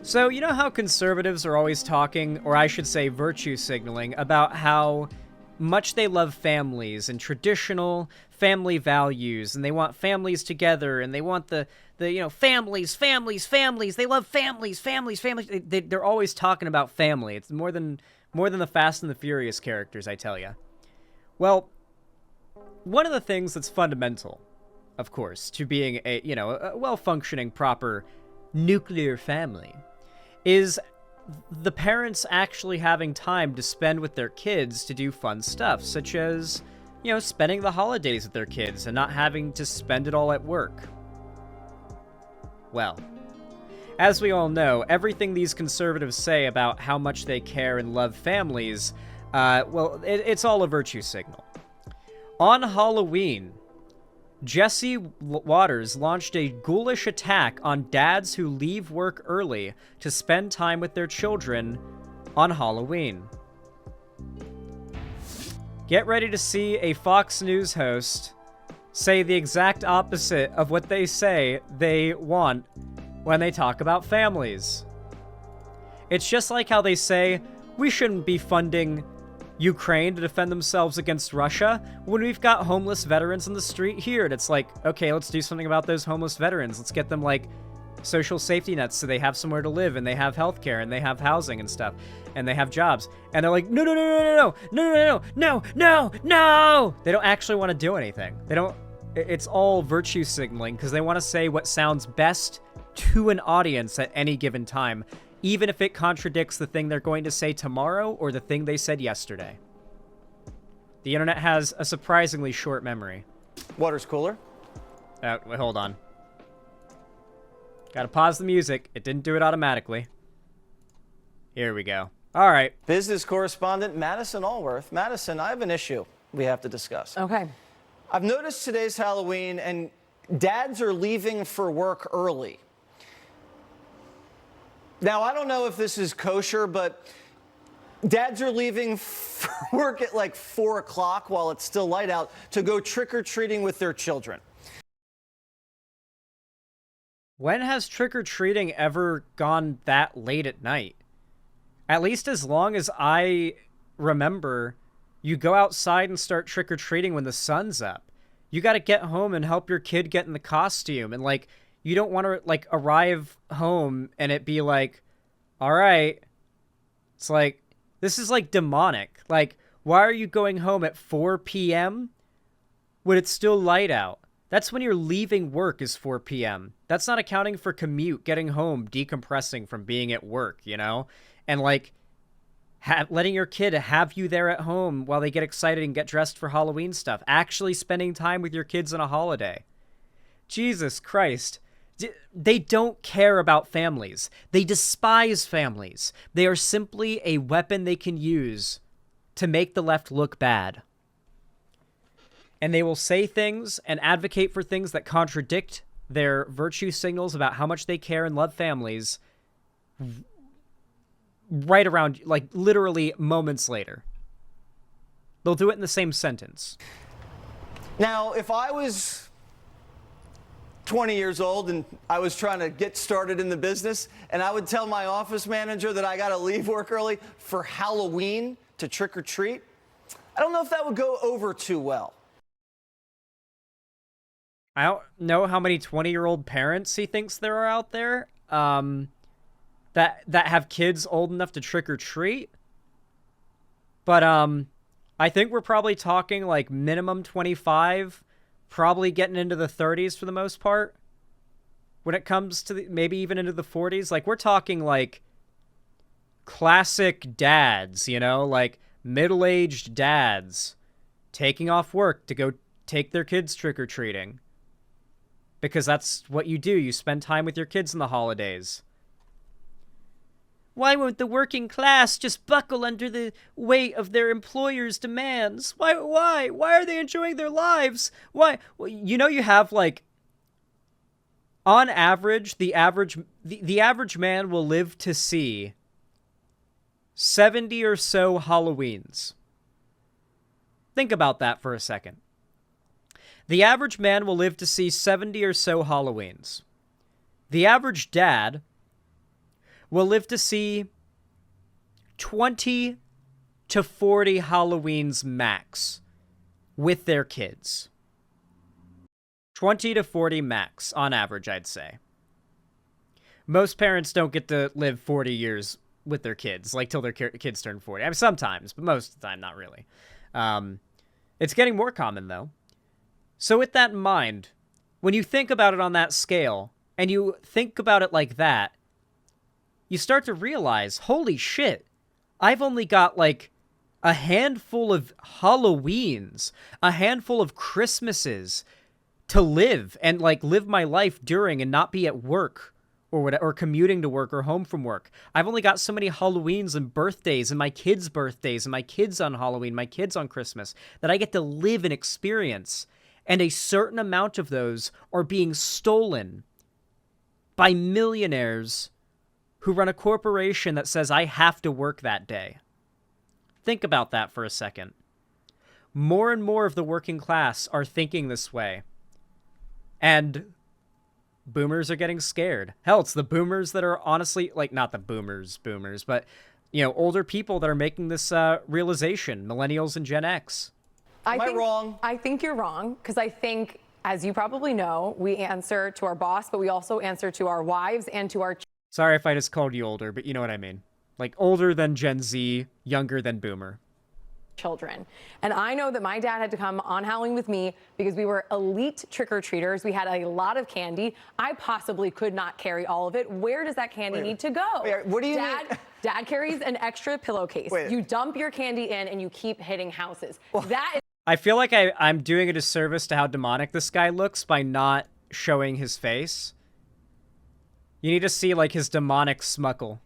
So, you know how conservatives are always talking, or I should say virtue signaling, about how much they love families and traditional family values, and they want families together, and they want families. They love families. They're always talking about family. It's more than the Fast and the Furious characters, I tell you. Well, one of the things that's fundamental, of course, to being a well-functioning, proper nuclear family is the parents actually having time to spend with their kids to do fun stuff, such as, spending the holidays with their kids and not having to spend it all at work. Well, as we all know, everything these conservatives say about how much they care and love families, it's all a virtue signal. On Halloween, Jesse Waters launched a ghoulish attack on dads who leave work early to spend time with their children on Halloween. Get ready to see a Fox News host say the exact opposite of what they say they want when they talk about families. It's just like how they say, we shouldn't be funding Ukraine to defend themselves against Russia when we've got homeless veterans in the street here. And it's like, okay, let's do something about those homeless veterans. Let's get them, social safety nets so they have somewhere to live, and they have healthcare, and they have housing and stuff, and they have jobs. And they're like, no. They don't actually want to do anything. It's all virtue signaling because they want to say what sounds best to an audience at any given time, even if it contradicts the thing they're going to say tomorrow or the thing they said yesterday. The internet has a surprisingly short memory. Water's cooler. Wait, hold on. Gotta pause the music. It didn't do it automatically. Here we go. All right. Business correspondent Madison Allworth. Madison, I have an issue we have to discuss. Okay. I've noticed today's Halloween, and dads are leaving for work early. Now, I don't know if this is kosher, but dads are leaving for work at 4 o'clock while it's still light out to go trick-or-treating with their children. When has trick-or-treating ever gone that late at night? At least as long as I remember, you go outside and start trick-or-treating when the sun's up. You gotta get home and help your kid get in the costume, and you don't want to, arrive home and it be all right. It's this is, demonic. Why are you going home at 4 p.m. when it's still light out? That's when you're leaving work is 4 p.m. That's not accounting for commute, getting home, decompressing from being at work, And, letting your kid have you there at home while they get excited and get dressed for Halloween stuff. Actually spending time with your kids on a holiday. Jesus Christ. They don't care about families. They despise families. They are simply a weapon they can use to make the left look bad. And they will say things and advocate for things that contradict their virtue signals about how much they care and love families right around, literally moments later. They'll do it in the same sentence. Now, if I was 20 years old and I was trying to get started in the business, and I would tell my office manager that I got to leave work early for Halloween to trick or treat, I don't know if that would go over too well. I don't know how many 20-year-old parents he thinks there are out there that have kids old enough to trick or treat. But I think we're probably talking minimum 25, probably getting into the 30s for the most part. When it comes to maybe even into the 40s, we're talking classic dads, middle-aged dads taking off work to go take their kids trick-or-treating. Because that's what you do. You spend time with your kids in the holidays. Why won't the working class just buckle under the weight of their employers' demands? Why are they enjoying their lives? Why? Well, you have on average, the average man will live to see 70 or so Halloweens. Think about that for a second. The average man will live to see 70 or so Halloweens. The average dad will live to see 20 to 40 Halloweens max with their kids. 20 to 40 max, on average, I'd say. Most parents don't get to live 40 years with their kids, like, till their kids turn 40. I mean, sometimes, but most of the time, not really. It's getting more common, though. So with that in mind, when you think about it on that scale, and you think about it like that, you start to realize, holy shit, I've only got, like, a handful of Halloweens, a handful of Christmases to live, and, like, live my life during and not be at work or whatever, or commuting to work or home from work. I've only got so many Halloweens and birthdays and my kids' birthdays and my kids on Halloween, my kids on Christmas, that I get to live and experience. And a certain amount of those are being stolen by millionaires who run a corporation that says I have to work that day. Think about that for a second. More and more of the working class are thinking this way. And boomers are getting scared. Hell, it's the boomers that are honestly, like, not the boomers, but, you know, older people that are making this realization, millennials and Gen X. Am I wrong? I think you're wrong, because I think, as you probably know, we answer to our boss, but we also answer to our wives and to our Sorry if I just called you older, but you know what I mean. Like, older than Gen Z, younger than boomer. children. And I know that my dad had to come on Halloween with me because we were elite trick-or-treaters. We had a lot of candy. I possibly could not carry all of it. Where does that candy need to go? What do you mean? Dad carries an extra pillowcase. You dump your candy in and you keep hitting houses. That is I feel like I'm doing a disservice to how demonic this guy looks by not showing his face. You need to see, like, his demonic smuckle.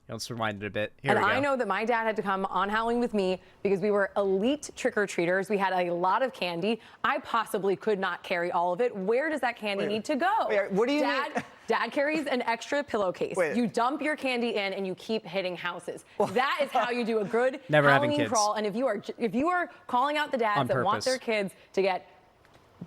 Let's rewind it a bit. Here we go. I know that my dad had to come on Halloween with me because we were elite trick-or-treaters. We had a lot of candy. I possibly could not carry all of it. Where does that candy need to go? What do you mean? Dad carries an extra pillowcase. You dump your candy in and you keep hitting houses. That is how you do a good Halloween crawl. And if you are calling out the dads that want their kids to get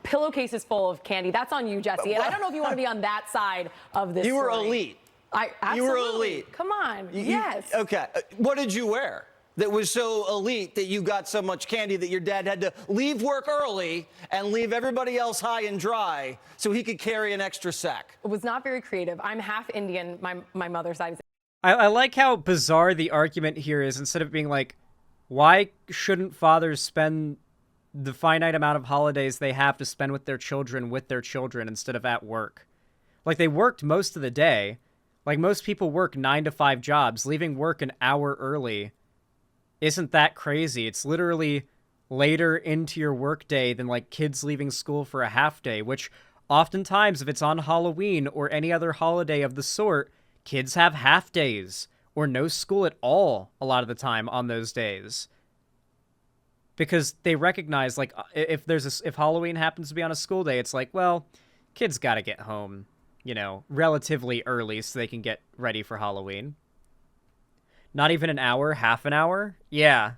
pillowcases full of candy, that's on you, Jesse. And I don't know if you want to be on that side of this. You were elite. Absolutely. You were elite. Come on. Yes. Okay. What did you wear that was so elite that you got so much candy that your dad had to leave work early and leave everybody else high and dry so he could carry an extra sack? It was not very creative. I'm half Indian. My mother's side is. I like how bizarre the argument here is. Instead of being like, why shouldn't fathers spend the finite amount of holidays they have to spend with their children instead of at work? Like, they worked most of the day. Like, most people work 9 to 5 jobs. Leaving work an hour early isn't that crazy. It's literally later into your workday than, like, kids leaving school for a half day, which oftentimes, if it's on Halloween or any other holiday of the sort, kids have half days or no school at all a lot of the time on those days. Because they recognize, like, if Halloween happens to be on a school day, it's like, well, kids gotta get home, you know, relatively early so they can get ready for Halloween. Not even an hour, half an hour? Yeah.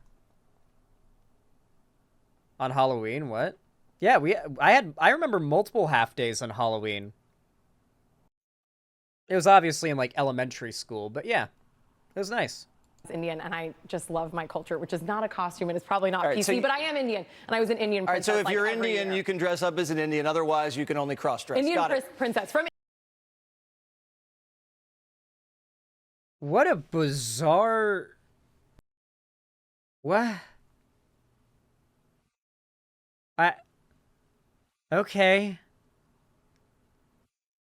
On Halloween, what? Yeah, I remember multiple half days on Halloween. It was obviously in, like, elementary school, but yeah, it was nice. Indian, and I just love my culture, which is not a costume and it's probably not PC, but I am Indian, and I was an Indian princess. All right, so if you're Indian, you can dress up as an Indian. Otherwise, you can only cross-dress. Indian princess from. What a bizarre... What? Okay.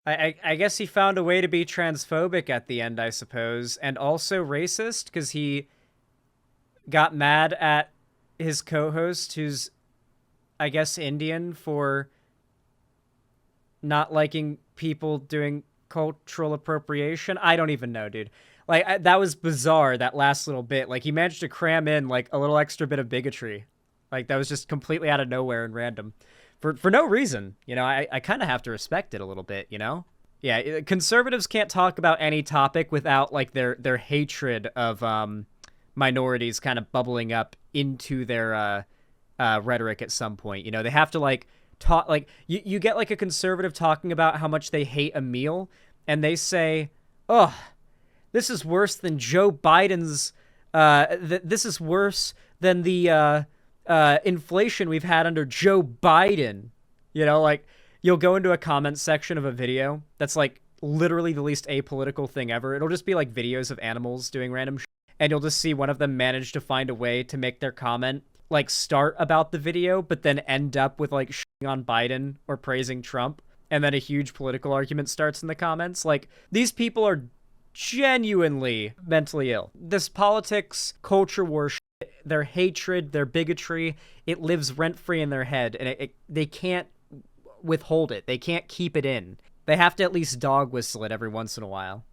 I guess he found a way to be transphobic at the end, I suppose, and also racist, because he got mad at his co-host, who's, I guess, Indian, for not liking people doing cultural appropriation. I don't even know, dude. Like, that was bizarre, that last little bit. Like, he managed to cram in, like, a little extra bit of bigotry. Like, that was just completely out of nowhere and random. For no reason. You know, I kind of have to respect it a little bit, you know? Yeah, conservatives can't talk about any topic without, like, their hatred of minorities kind of bubbling up into their rhetoric at some point. You know, they have to, like, talk, like, you get, like, a conservative talking about how much they hate a meal, and they say, oh, this is worse than Joe Biden's, this is worse than the inflation we've had under Joe Biden. You know, like, you'll go into a comment section of a video that's, like, literally the least apolitical thing ever. It'll just be, like, videos of animals doing random shit, and you'll just see one of them manage to find a way to make their comment, like, start about the video, but then end up with, like, shitting on Biden or praising Trump, and then a huge political argument starts in the comments. Like, these people are genuinely mentally ill. This politics, culture war shit, their hatred, their bigotry, it lives rent-free in their head, and they can't withhold it. They can't keep it in. They have to at least dog whistle it every once in a while.